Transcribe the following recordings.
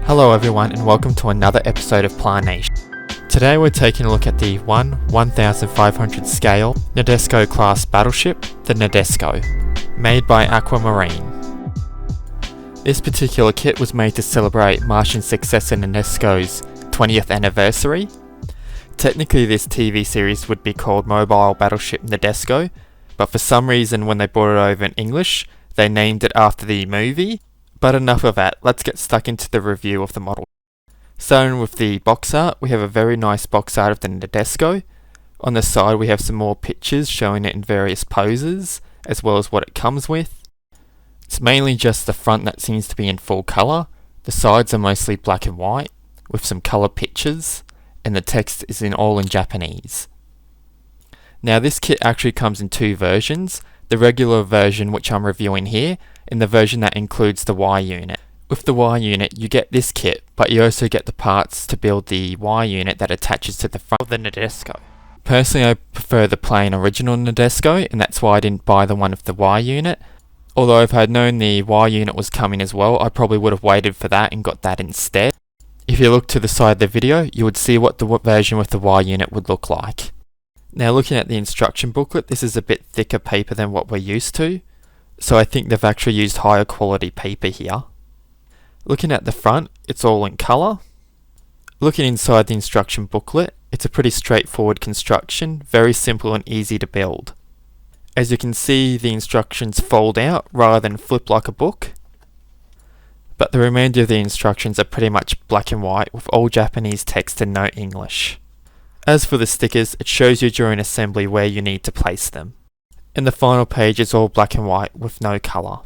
Hello everyone and welcome to another episode of Pla-Nation. Today we're taking a look at the 1/1500 scale Nadesico class battleship, the Nadesico, made by Aquamarine. This particular kit was made to celebrate Martian Successor Nadesico's 20th anniversary. Technically this TV series would be called Mobile Battleship Nadesico, but for some reason when they brought it over in English, they named it after the movie. But enough of that, let's get stuck into the review of the model. Starting with the box art, we have a very nice box art of the Nadesico. On the side we have some more pictures showing it in various poses, as well as what it comes with. It's mainly just the front that seems to be in full colour. The sides are mostly black and white, with some colour pictures, and the text is all in Japanese. Now this kit actually comes in two versions, the regular version which I'm reviewing here, and the version that includes the Y unit. With the Y unit you get this kit, but you also get the parts to build the Y unit that attaches to the front of the Nadesico. Personally I prefer the plain original Nadesico, and that's why I didn't buy the one with the Y unit. Although if I had known the Y unit was coming as well, I probably would have waited for that and got that instead. If you look to the side of the video, you would see what the version with the Y unit would look like. Now looking at the instruction booklet, this is a bit thicker paper than what we're used to, so I think they've actually used higher quality paper here. Looking at the front, it's all in colour. Looking inside the instruction booklet, it's a pretty straightforward construction, very simple and easy to build. As you can see, the instructions fold out rather than flip like a book, but the remainder of the instructions are pretty much black and white with all Japanese text and no English. As for the stickers, it shows you during assembly where you need to place them. And the final page is all black and white with no colour.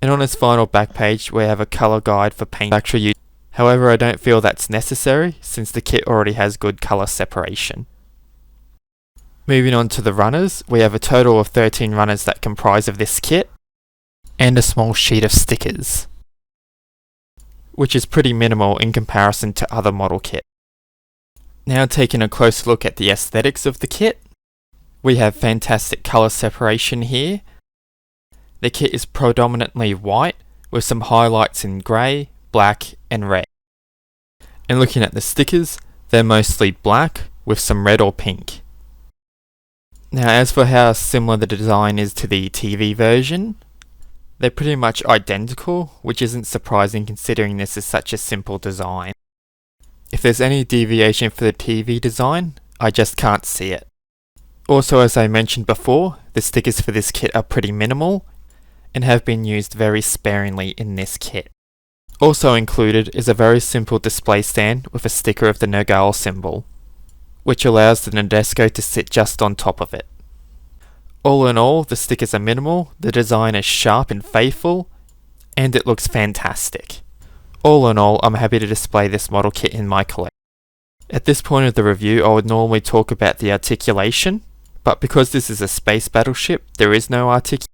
And on its final back page we have a colour guide for paint actual use. However, I don't feel that's necessary since the kit already has good colour separation. Moving on to the runners, we have a total of 13 runners that comprise of this kit, and a small sheet of stickers, which is pretty minimal in comparison to other model kits. Now taking a close look at the aesthetics of the kit, we have fantastic colour separation here. The kit is predominantly white with some highlights in grey, black and red. And looking at the stickers, they're mostly black with some red or pink. Now as for how similar the design is to the TV version, they're pretty much identical, which isn't surprising considering this is such a simple design. If there's any deviation for the TV design, I just can't see it. Also, as I mentioned before, the stickers for this kit are pretty minimal and have been used very sparingly in this kit. Also included is a very simple display stand with a sticker of the Nogale symbol, which allows the Nadesico to sit just on top of it. All in all, the stickers are minimal, the design is sharp and faithful, and it looks fantastic. All in all, I'm happy to display this model kit in my collection. At this point of the review, I would normally talk about the articulation, but because this is a space battleship, there is no articulation,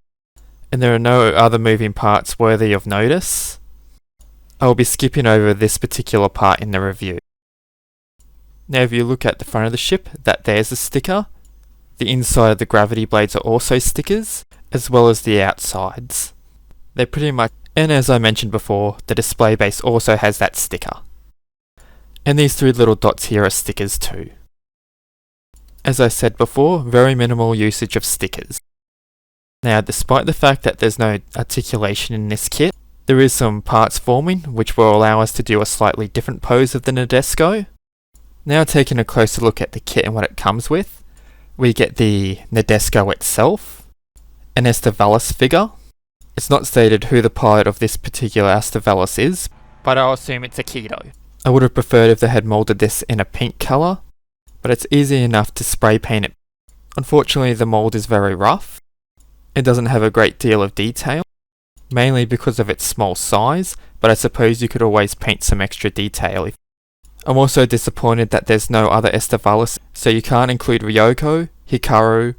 and there are no other moving parts worthy of notice. I will be skipping over this particular part in the review. Now if you look at the front of the ship, there's a sticker. The inside of the gravity blades are also stickers, as well as the outsides. They're pretty much, and as I mentioned before, the display base also has that sticker. And these three little dots here are stickers too. As I said before, very minimal usage of stickers. Now despite the fact that there's no articulation in this kit, there is some parts forming which will allow us to do a slightly different pose of the Nadesico. Now taking a closer look at the kit and what it comes with, we get the Nadesico itself, an Estevalis figure. It's not stated who the pilot of this particular Estevalis is, but I'll assume it's Akito. I would have preferred if they had moulded this in a pink colour, but it's easy enough to spray paint it. Unfortunately the mould is very rough. It doesn't have a great deal of detail, mainly because of its small size, but I suppose you could always paint some extra detail. I'm also disappointed that there's no other Estevalis, so you can't include Ryoko, Hikaru,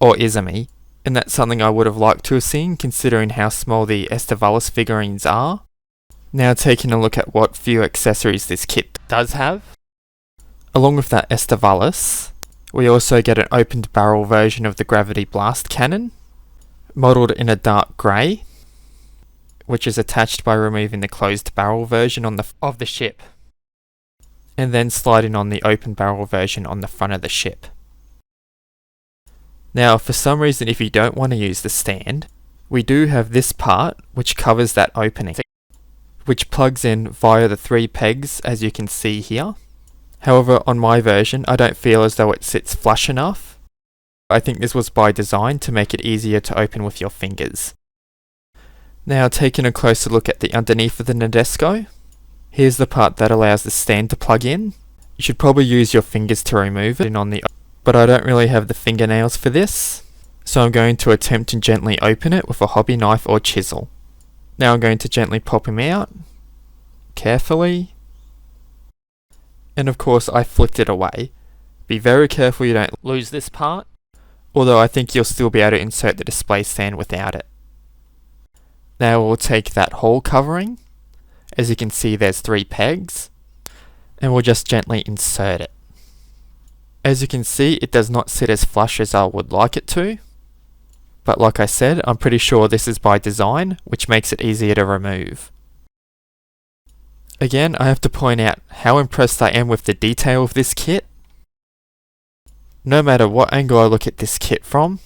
or Izumi. And that's something I would have liked to have seen considering how small the Estevalis figurines are. Now taking a look at what few accessories this kit does have. Along with that Estevalis, we also get an opened barrel version of the gravity blast cannon, modelled in a dark grey. which is attached by removing the closed barrel version of the ship, and then sliding on the open barrel version on the front of the ship. Now, for some reason, if you don't want to use the stand, we do have this part which covers that opening, which plugs in via the 3 pegs, as you can see here. However, on my version, I don't feel as though it sits flush enough. I think this was by design to make it easier to open with your fingers. Now, taking a closer look at the underneath of the Nadesico, here's the part that allows the stand to plug in. You should probably use your fingers to remove it but I don't really have the fingernails for this, so I'm going to attempt to gently open it with a hobby knife or chisel. Now I'm going to gently pop him out, carefully, and of course I flicked it away. Be very careful you don't lose this part, although I think you'll still be able to insert the display stand without it. Now we'll take that hole covering, as you can see there's 3 pegs, and we'll just gently insert it. As you can see, it does not sit as flush as I would like it to, but like I said, I'm pretty sure this is by design, which makes it easier to remove. Again, I have to point out how impressed I am with the detail of this kit. No matter what angle I look at this kit from,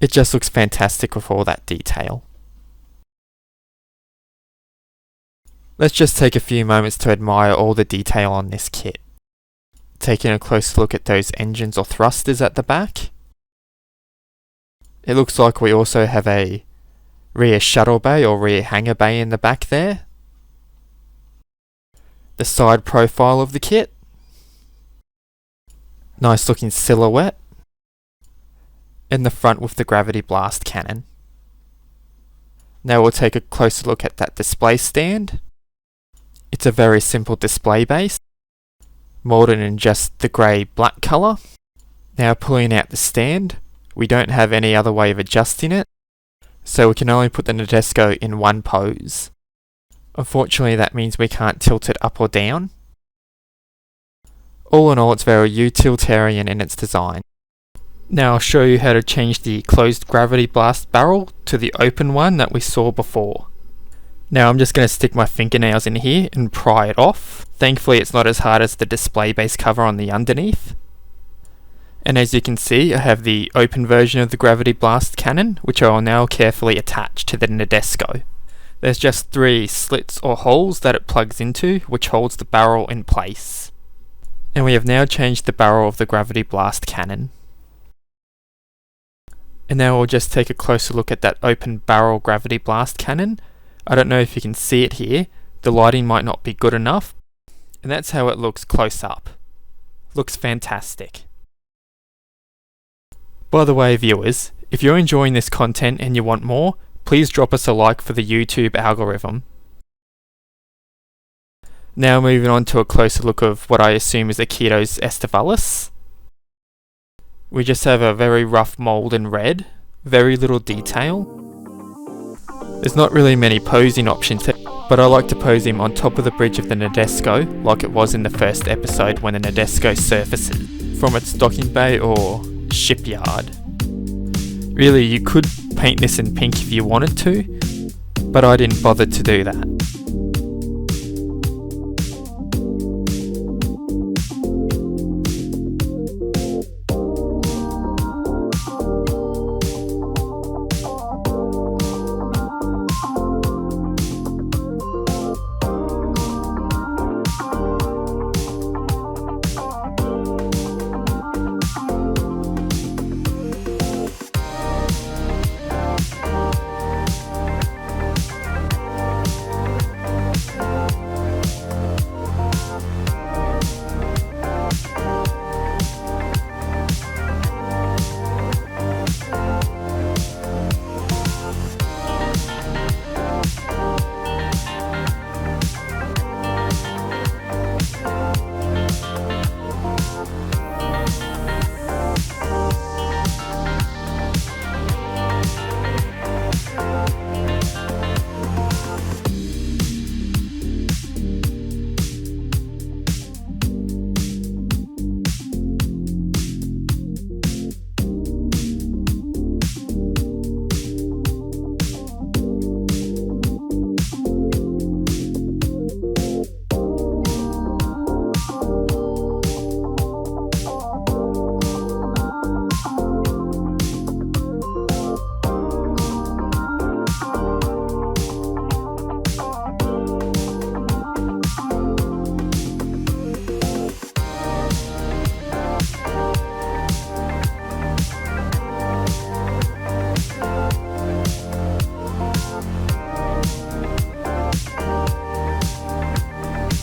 it just looks fantastic with all that detail. Let's just take a few moments to admire all the detail on this kit. Taking a close look at those engines or thrusters at the back. It looks like we also have a rear shuttle bay or rear hangar bay in the back there. The side profile of the kit. Nice looking silhouette. And the front with the gravity blast cannon. Now we'll take a closer look at that display stand. It's a very simple display base, molded in just the grey-black colour. Now pulling out the stand, we don't have any other way of adjusting it, so we can only put the Nadesico in one pose. Unfortunately, that means we can't tilt it up or down. All in all, it's very utilitarian in its design. Now I'll show you how to change the closed gravity blast barrel to the open one that we saw before. Now I'm just going to stick my fingernails in here and pry it off. Thankfully it's not as hard as the display base cover on the underneath. And as you can see, I have the open version of the gravity blast cannon, which I will now carefully attach to the Nadesico. There's just 3 slits or holes that it plugs into, which holds the barrel in place. And we have now changed the barrel of the gravity blast cannon. And now we'll just take a closer look at that open barrel gravity blast cannon. I don't know if you can see it here, the lighting might not be good enough, and that's how it looks close up. Looks fantastic. By the way, viewers, if you're enjoying this content and you want more, please drop us a like for the YouTube algorithm. Now moving on to a closer look of what I assume is Akito's Estivalis. We just have a very rough mould in red, very little detail. There's not really many posing options, but I like to pose him on top of the bridge of the Nadesico, like it was in the first episode when the Nadesico surfaces from its docking bay or shipyard. Really, you could paint this in pink if you wanted to, but I didn't bother to do that.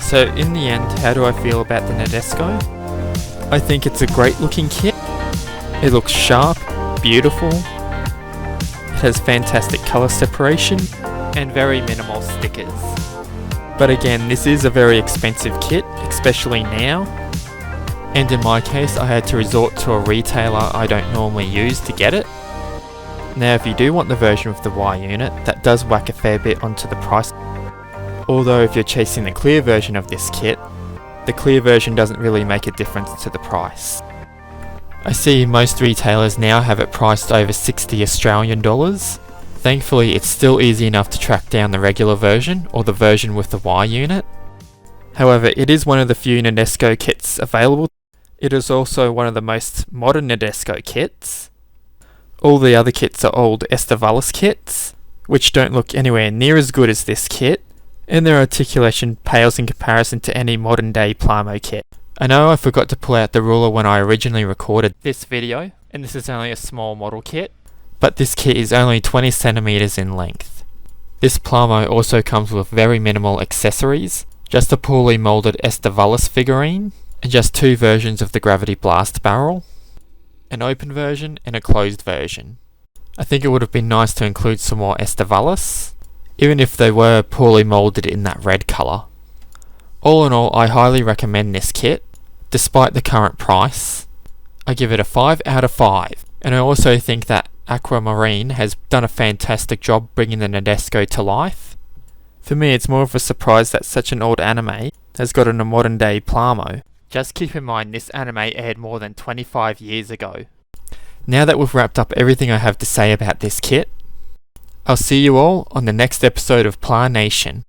So in the end, how do I feel about the Nadesico? I think it's a great looking kit. It looks sharp, beautiful, it has fantastic colour separation, and very minimal stickers. But again, this is a very expensive kit, especially now. And in my case, I had to resort to a retailer I don't normally use to get it. Now if you do want the version with the Y unit, that does whack a fair bit onto the price. Although if you're chasing the clear version of this kit, the clear version doesn't really make a difference to the price. I see most retailers now have it priced over 60 Australian dollars. Thankfully it's still easy enough to track down the regular version or the version with the Y unit. However, it is one of the few Nadesico kits available. It is also one of the most modern Nadesico kits. All the other kits are old Estevalis kits, which don't look anywhere near as good as this kit, and their articulation pales in comparison to any modern day Pla-Mo kit. I know I forgot to pull out the ruler when I originally recorded this video, and this is only a small model kit, but this kit is only 20 centimeters in length. This Pla-Mo also comes with very minimal accessories, just a poorly moulded Estevalis figurine, and just two versions of the gravity blast barrel, an open version and a closed version. I think it would have been nice to include some more Estevalis, even if they were poorly moulded in that red colour. All in all, I highly recommend this kit, despite the current price. I give it a 5 out of 5, and I also think that Aquamarine has done a fantastic job bringing the Nadesico to life. For me, it's more of a surprise that such an old anime has gotten a modern day Pla-Mo. Just keep in mind this anime aired more than 25 years ago. Now that we've wrapped up everything I have to say about this kit, I'll see you all on the next episode of Pla-Nation.